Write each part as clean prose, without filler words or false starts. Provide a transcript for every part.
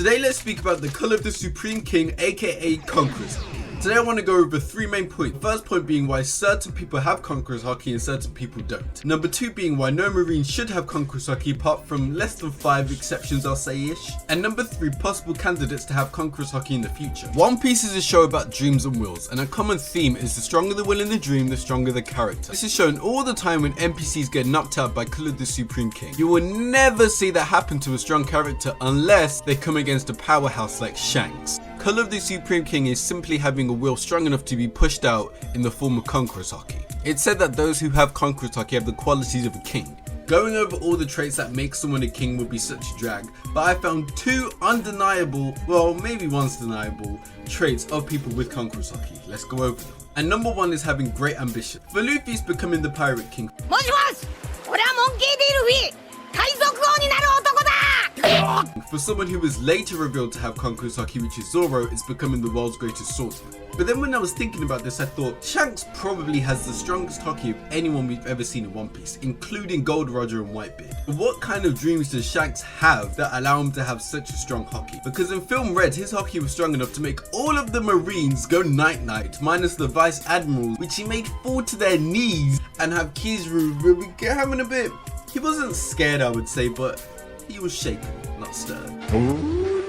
Today let's speak about the color of the Supreme King, aka Conquerors Haki. Today I want to go over 3 main points. First point being why certain people have Conquerors Haki and certain people don't. Number 2 being why no Marine should have Conquerors Haki apart from less than 5 exceptions I'll say-ish. And number 3 possible candidates to have Conquerors Haki in the future. One Piece is a show about dreams and wills, and a common theme is the stronger the will in the dream, the stronger the character. This is shown all the time when NPCs get knocked out by Color of the Supreme King. You will never see that happen to a strong character unless they come against a powerhouse like Shanks. Color of the Supreme King is simply having a will strong enough to be pushed out in the form of Conquerors Haki. It's said that those who have Conquerors Haki have the qualities of a king. Going over all the traits that make someone a king would be such a drag, but I found 2 undeniable, well maybe one's deniable, traits of people with Conquerors Haki. Let's go over them. And number 1 is having great ambition. For Luffy's becoming the pirate king. For someone who was later revealed to have Conquerors Haki, which is Zoro, is becoming the world's greatest swordsman. But then when I was thinking about this, I thought Shanks probably has the strongest Haki of anyone we've ever seen in One Piece, including Gold Roger and Whitebeard. But what kind of dreams does Shanks have that allow him to have such a strong Haki? Because in Film Red, his Haki was strong enough to make all of the Marines go night-night, minus the Vice Admirals, which he made fall to their knees, and have Kizaru having a bit... He wasn't scared, I would say, but he was shaken, not stirred. Don't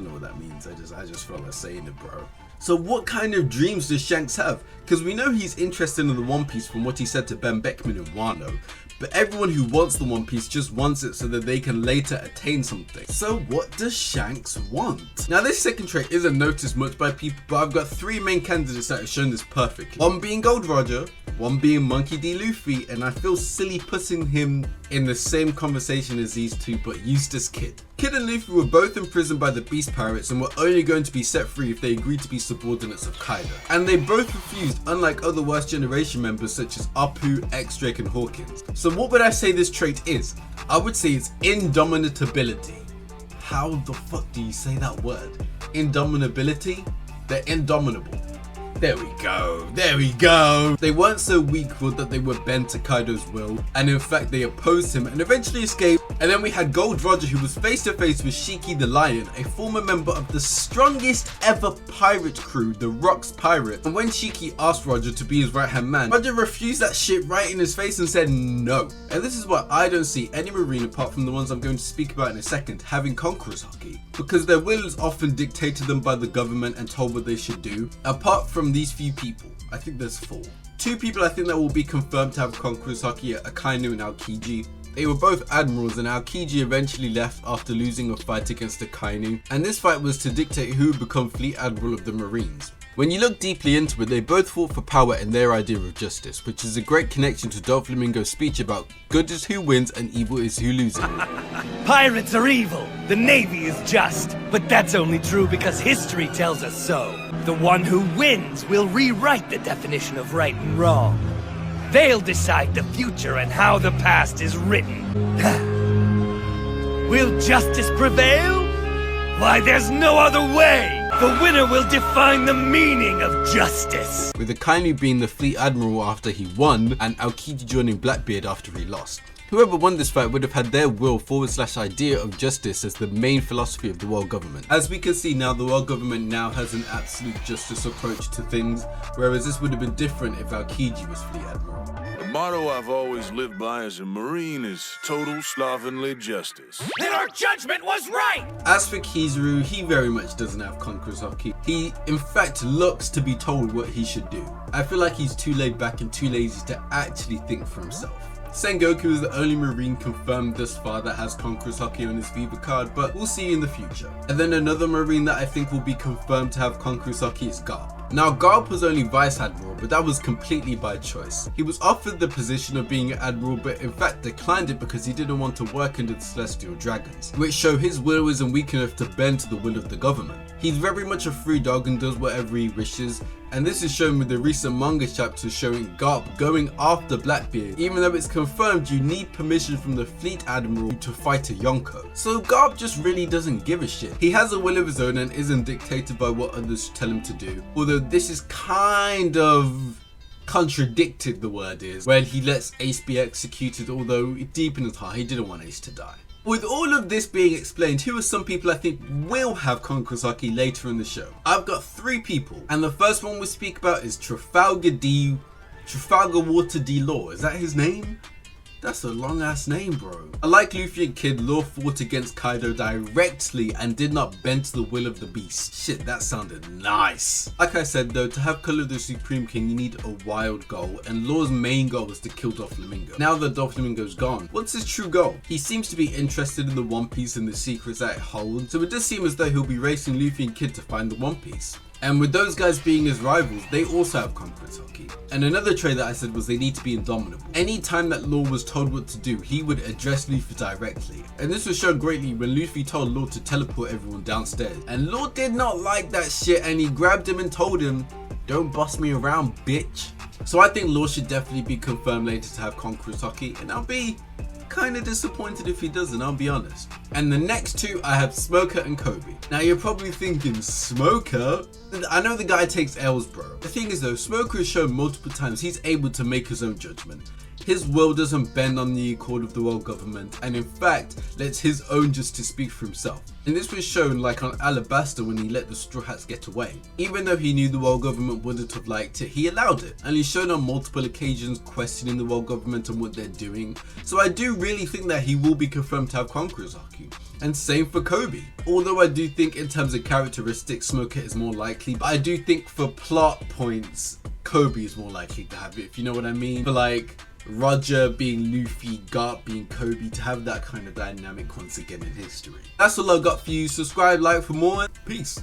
know what that means. I just felt like saying it, bro. So what kind of dreams does Shanks have? Because we know he's interested in the One Piece from what he said to Ben Beckman in Wano. But everyone who wants the One Piece just wants it so that they can later attain something. So what does Shanks want? Now this second trait isn't noticed much by people, but I've got 3 main candidates that have shown this perfectly. One being Gold Roger, one being Monkey D. Luffy, and I feel silly putting him in the same conversation as these 2, but Eustace Kid. Kid and Luffy were both imprisoned by the Beast Pirates and were only going to be set free if they agreed to be subordinates of Kaido. And they both refused, unlike other Worst Generation members such as Appu, X-Drake and Hawkins. So what would I say this trait is? I would say it's Indomitability. How the fuck do you say that word? Indomitability? They're indomitable. There we go, there we go. They weren't so weak-willed that they were bent to Kaido's will, and in fact they opposed him and eventually escaped. And then we had Gold Roger, who was face to face with Shiki the Lion, a former member of the strongest ever pirate crew, the Rocks Pirate. And when Shiki asked Roger to be his right hand man, Roger refused that shit right in his face and said no. And this is why I don't see any Marine, apart from the ones I'm going to speak about in a second, having Conquerors Haki, because their will is often dictated to them by the government and told what they should do. Apart from these few people, I think there's 4. 2 people I think that will be confirmed to have Conquerors Haki are Akainu and Aokiji. They were both admirals, and Aokiji eventually left after losing a fight against Akainu, and this fight was to dictate who would become Fleet Admiral of the Marines. When you look deeply into it, they both fought for power and their idea of justice, which is a great connection to Doflamingo's speech about good is who wins and evil is who loses. Pirates are evil, the Navy is just, but that's only true because history tells us so. The one who wins will rewrite the definition of right and wrong. They'll decide the future and how the past is written. Will justice prevail? Why, there's no other way! The winner will define the meaning of justice! With Akainu being the Fleet Admiral after he won, and Aokiji joining Blackbeard after he lost. Whoever won this fight would have had their will / idea of justice as the main philosophy of the world government. As we can see now, the world government now has an absolute justice approach to things, whereas this would have been different if Aokiji was Fleet Admiral. The motto I've always lived by as a Marine is total slovenly justice. Then our judgment was right! As for Kizaru, he very much doesn't have Conquerors Haki. He, in fact, looks to be told what he should do. I feel like he's too laid back and too lazy to actually think for himself. Sengoku is the only Marine confirmed thus far that has Conquerors Haki on his Viva card, but we'll see in the future. And then another Marine that I think will be confirmed to have Conquerors Haki is Garp. Now Garp was only Vice Admiral, but that was completely by choice. He was offered the position of being an Admiral, but in fact declined it because he didn't want to work under the Celestial Dragons, which show his will isn't weak enough to bend to the will of the government. He's very much a free dog and does whatever he wishes, and this is shown with the recent manga chapters showing Garp going after Blackbeard, even though it's confirmed you need permission from the Fleet Admiral to fight a Yonko. So Garp just really doesn't give a shit. He has a will of his own and isn't dictated by what others tell him to do, although this is kind of contradicted, the word is, where he lets Ace be executed, although deep in his heart he didn't want Ace to die. With all of this being explained, who are some people I think will have Conquerors Haki later in the show? I've got 3 people, and the first one we'll speak about is Trafalgar Water D Law. Is that his name? That's a long ass name, bro. Like Luffy and Kid, Law fought against Kaido directly and did not bend to the will of the beast. Shit, that sounded nice. Like I said though, to have Color the Supreme King, you need a wild goal, and Law's main goal is to kill Doflamingo. Now that Doflamingo's gone, what's his true goal? He seems to be interested in the One Piece and the secrets that it holds, so it does seem as though he'll be racing Luffy and Kid to find the One Piece. And with those guys being his rivals, they also have Conquerors Haki. And another trait that I said was they need to be indomitable. Anytime that Law was told what to do, he would address Luffy directly. And this was shown greatly when Luffy told Law to teleport everyone downstairs. And Law did not like that shit, and he grabbed him and told him, "Don't boss me around, bitch." So I think Law should definitely be confirmed later to have Conquerors Haki, and I'll be kind of disappointed if he doesn't, I'll be honest. And the next 2, I have Smoker and Kobe. Now you're probably thinking, Smoker? I know the guy takes L's, bro. The thing is though, Smoker has shown multiple times he's able to make his own judgment. His will doesn't bend on the accord of the world government, and in fact lets his own justice speak for himself. And this was shown like on Alabasta when he let the Straw Hats get away. Even though he knew the world government wouldn't have liked it, he allowed it. And he's shown on multiple occasions questioning the world government and what they're doing. So I do really think that he will be confirmed to have Conquerors Haki. And same for Kobe. Although I do think in terms of characteristics, Smoker is more likely, but I do think for plot points, Kobe is more likely to have it, if you know what I mean. For like Roger being Luffy, Garp being Kobe, to have that kind of dynamic once again in history. That's all I got for you. Subscribe, like for more. Peace.